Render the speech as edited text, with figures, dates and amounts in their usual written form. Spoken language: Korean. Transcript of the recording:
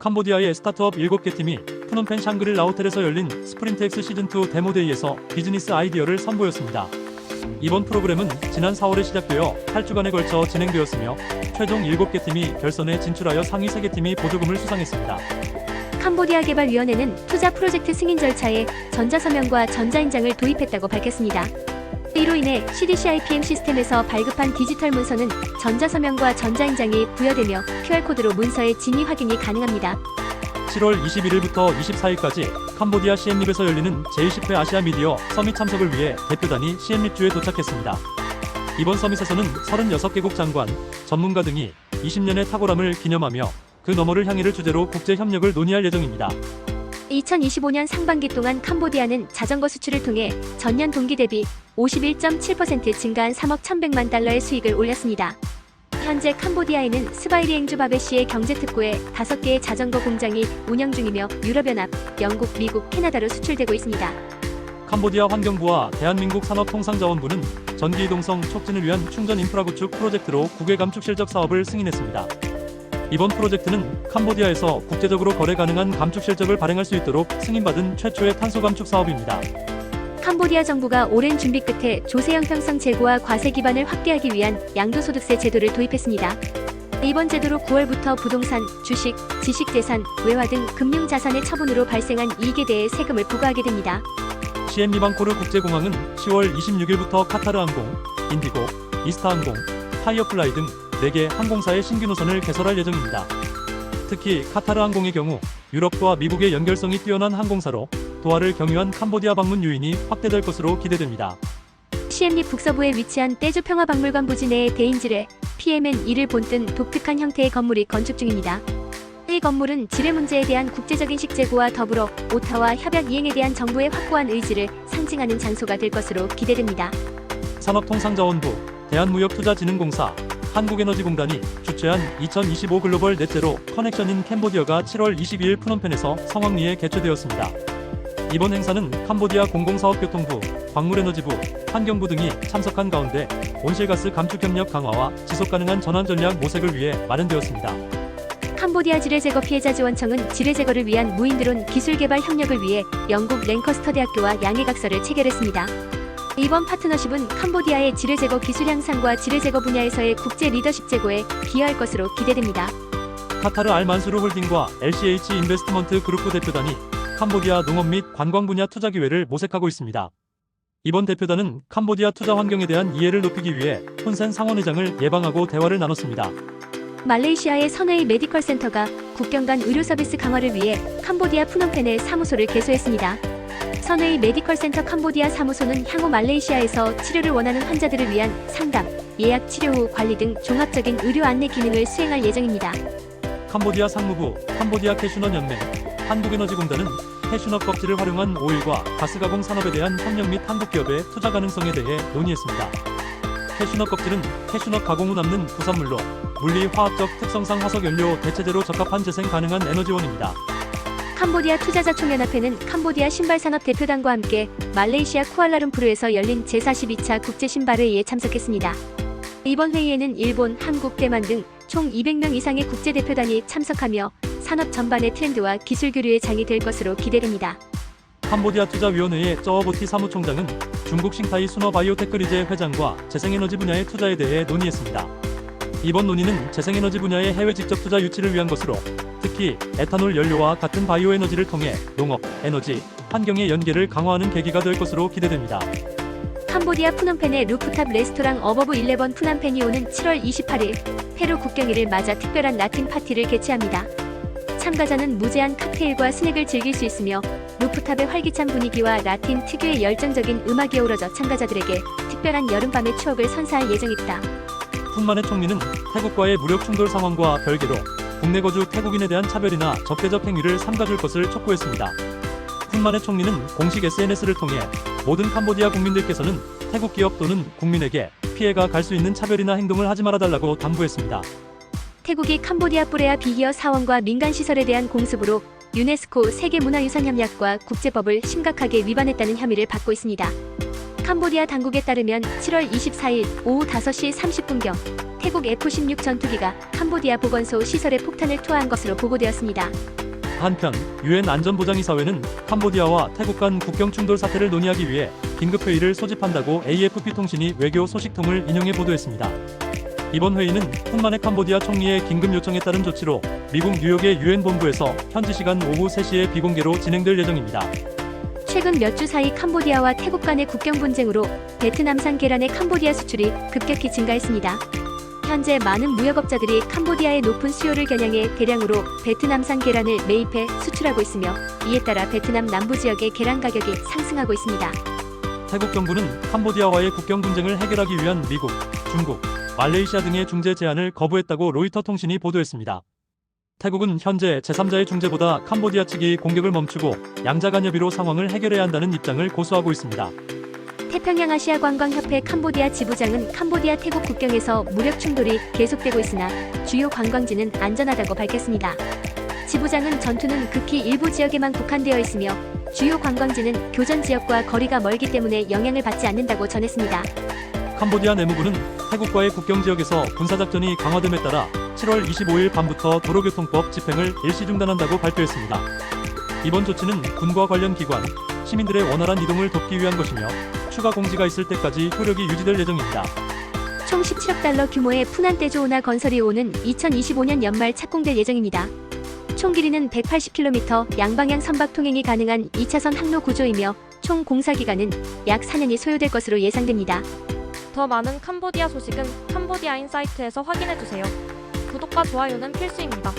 캄보디아의 스타트업 7개 팀이 프놈펜 샹그릴라 호텔에서 열린 스프린트X 시즌2 데모데이에서 비즈니스 아이디어를 선보였습니다. 이번 프로그램은 지난 4월에 시작되어 8주간에 걸쳐 진행되었으며 최종 7개 팀이 결선에 진출하여 상위 3개 팀이 보조금을 수상했습니다. 캄보디아 개발위원회는 투자 프로젝트 승인 절차에 전자서명과 전자인장을 도입했다고 밝혔습니다. 이로 인해 CDCIPM 시스템에서 발급한 디지털 문서는 전자서명과 전자인장이 부여되며 QR코드로 문서의 진위 확인이 가능합니다. 7월 21일부터 24일까지 캄보디아 시엠립에서 열리는 제20회 아시아 미디어 서밋 참석을 위해 대표단이 시엠립주에 도착했습니다. 이번 서밋에서는 36개국 장관, 전문가 등이 20년의 탁월함을 기념하며 그 너머를 향해를 주제로 국제 협력을 논의할 예정입니다. 2025년 상반기 동안 캄보디아는 자전거 수출을 통해 전년 동기 대비 51.7% 증가한 3억 1,100만 달러의 수익을 올렸습니다. 현재 캄보디아에는 스바이리 앵주 바베시의 경제특구에 5개의 자전거 공장이 운영 중이며 유럽연합, 영국, 미국, 캐나다로 수출되고 있습니다. 캄보디아 환경부와 대한민국 산업통상자원부는 전기이동성 촉진을 위한 충전 인프라 구축 프로젝트로 국외 감축 실적 사업을 승인했습니다. 이번 프로젝트는 캄보디아에서 국제적으로 거래 가능한 감축 실적을 발행할 수 있도록 승인받은 최초의 탄소 감축 사업입니다. 캄보디아 정부가 오랜 준비 끝에 조세 형평성 제고와 과세 기반을 확대하기 위한 양도소득세 제도를 도입했습니다. 이번 제도로 9월부터 부동산, 주식, 지식재산, 외화 등 금융자산의 처분으로 발생한 이익에 대해 세금을 부과하게 됩니다. 시엠리방코르 국제공항은 10월 26일부터 카타르항공, 인디고, 이스타항공, 파이어플라이 등 4개 항공사의 신규 노선을 개설할 예정입니다. 특히 카타르항공의 경우 유럽과 미국의 연결성이 뛰어난 항공사로 도하를 경유한 캄보디아 방문 유인이 확대될 것으로 기대됩니다. 시엠립 북서부에 위치한 떼주 평화박물관 부지 내의 대인지뢰 PMN1을 본뜬 독특한 형태의 건물이 건축 중입니다. 이 건물은 지뢰 문제에 대한 국제적 인식 제고와 더불어 오타와 협약 이행에 대한 정부의 확고한 의지를 상징하는 장소가 될 것으로 기대됩니다. 산업통상자원부, 대한무역투자진흥공사, 한국에너지공단이 주최한 2025 글로벌 넷제로 커넥션 인 캄보디아가 7월 22일 프놈펜에서 성황리에 개최되었습니다. 이번 행사는 캄보디아 공공사업교통부, 광물에너지부, 환경부 등이 참석한 가운데 온실가스 감축 협력 강화와 지속가능한 전환 전략 모색을 위해 마련되었습니다. 캄보디아 지뢰제거 피해자 지원청은 지뢰제거를 위한 무인드론 기술 개발 협력을 위해 영국 랭커스터 대학교와 양해각서를 체결했습니다. 이번 파트너십은 캄보디아의 지뢰제거 기술 향상과 지뢰제거 분야에서의 국제 리더십 제고에 기여할 것으로 기대됩니다. 카타르 알만수르 홀딩과 LCH 인베스트먼트 그룹 대표단이 캄보디아 농업 및 관광 분야 투자 기회를 모색하고 있습니다. 이번 대표단은 캄보디아 투자 환경에 대한 이해를 높이기 위해 혼센 상원의장을 예방하고 대화를 나눴습니다. 말레이시아의 선웨이 메디컬 센터가 국경 간 의료 서비스 강화를 위해 캄보디아 프놈펜에 사무소를 개소했습니다. 선웨이 메디컬 센터 캄보디아 사무소는 향후 말레이시아에서 치료를 원하는 환자들을 위한 상담, 예약, 치료 후 관리 등 종합적인 의료 안내 기능을 수행할 예정입니다. 캄보디아 상무부, 캄보디아 캐슈넛 연맹, 한국에너지공단은 캐슈넛 껍질을 활용한 오일과 가스 가공 산업에 대한 협력 및 한국 기업의 투자 가능성에 대해 논의했습니다. 캐슈넛 껍질은 캐슈넛 가공 후 남는 부산물로 물리 화학적 특성상 화석 연료 대체제로 적합한 재생 가능한 에너지원입니다. 캄보디아 투자자 총연합회는 캄보디아 신발산업 대표단과 함께 말레이시아 쿠알라룸푸르에서 열린 제42차 국제신발회의에 참석했습니다. 이번 회의에는 일본, 한국, 대만 등 총 200명 이상의 국제대표단이 참석하며 산업 전반의 트렌드와 기술 교류의 장이 될 것으로 기대됩니다. 캄보디아 투자위원회의 쩌어보티 사무총장은 중국 싱타이 수너바이오테크리제 회장과 재생에너지 분야의 투자에 대해 논의했습니다. 이번 논의는 재생에너지 분야의 해외 직접 투자 유치를 위한 것으로 특히 에탄올 연료와 같은 바이오에너지를 통해 농업, 에너지, 환경의 연계를 강화하는 계기가 될 것으로 기대됩니다. 캄보디아 프놈펜의 루프탑 레스토랑 어버브 11 푸남펜이 오는 7월 28일 페루 국경일을 맞아 특별한 라틴 파티를 개최합니다. 참가자는 무제한 칵테일과 스낵을 즐길 수 있으며 루프탑의 활기찬 분위기와 라틴 특유의 열정적인 음악이 어우러져 참가자들에게 특별한 여름밤의 추억을 선사할 예정입니다. 푼만의 총리는 태국과의 무력 충돌 상황과 별개로 국내 거주 태국인에 대한 차별이나 적대적 행위를 삼가줄 것을 촉구했습니다. 푼만의 총리는 공식 SNS를 통해 모든 캄보디아 국민들께서는 태국 기업 또는 국민에게 피해가 갈 수 있는 차별이나 행동을 하지 말아달라고 당부했습니다. 태국이 캄보디아 뿌레아 비기어 사원과 민간시설에 대한 공습으로 유네스코 세계문화유산협약과 국제법을 심각하게 위반했다는 혐의를 받고 있습니다. 캄보디아 당국에 따르면 7월 24일 오후 5시 30분경 태국 F-16 전투기가 캄보디아 보건소 시설에 폭탄을 투하한 것으로 보고되었습니다. 한편 유엔 안전보장이사회는 캄보디아와 태국 간 국경 충돌 사태를 논의하기 위해 긴급회의를 소집한다고 AFP 통신이 외교 소식통을 인용해 보도했습니다. 이번 회의는 훈만의 캄보디아 총리의 긴급 요청에 따른 조치로 미국 뉴욕의 유엔 본부에서 현지 시간 오후 3시에 비공개로 진행될 예정입니다. 최근 몇 주 사이 캄보디아와 태국 간의 국경 분쟁으로 베트남산 계란의 캄보디아 수출이 급격히 증가했습니다. 현재 많은 무역업자들이 캄보디아의 높은 수요를 겨냥해 대량으로 베트남산 계란을 매입해 수출하고 있으며 이에 따라 베트남 남부 지역의 계란 가격이 상승하고 있습니다. 태국 정부는 캄보디아와의 국경 분쟁을 해결하기 위한 미국, 중국, 말레이시아 등의 중재 제안을 거부했다고 로이터 통신이 보도했습니다. 태국은 현재 제3자의 중재보다 캄보디아 측이 공격을 멈추고 양자 간협의로 상황을 해결해야 한다는 입장을 고수하고 있습니다. 태평양 아시아 관광협회 캄보디아 지부장은 캄보디아 태국 국경에서 무력 충돌이 계속되고 있으나 주요 관광지는 안전하다고 밝혔습니다. 지부장은 전투는 극히 일부 지역에만 국한되어 있으며 주요 관광지는 교전 지역과 거리가 멀기 때문에 영향을 받지 않는다고 전했습니다. 캄보디아 내무부는 태국과의 국경 지역에서 군사작전이 강화됨에 따라 7월 25일 밤부터 도로교통법 집행을 일시 중단한다고 발표했습니다. 이번 조치는 군과 관련 기관, 시민들의 원활한 이동을 돕기 위한 것이며 추가 공지가 있을 때까지 효력이 유지될 예정입니다. 총 17억 달러 규모의 푸난떼조 운하 건설이 오는 2025년 연말 착공될 예정입니다. 총 길이는 180km, 양방향 선박 통행이 가능한 2차선 항로 구조이며 총 공사 기간은 약 4년이 소요될 것으로 예상됩니다. 더 많은 캄보디아 소식은 캄보디아 인사이트에서 확인해주세요. 구독과 좋아요는 필수입니다.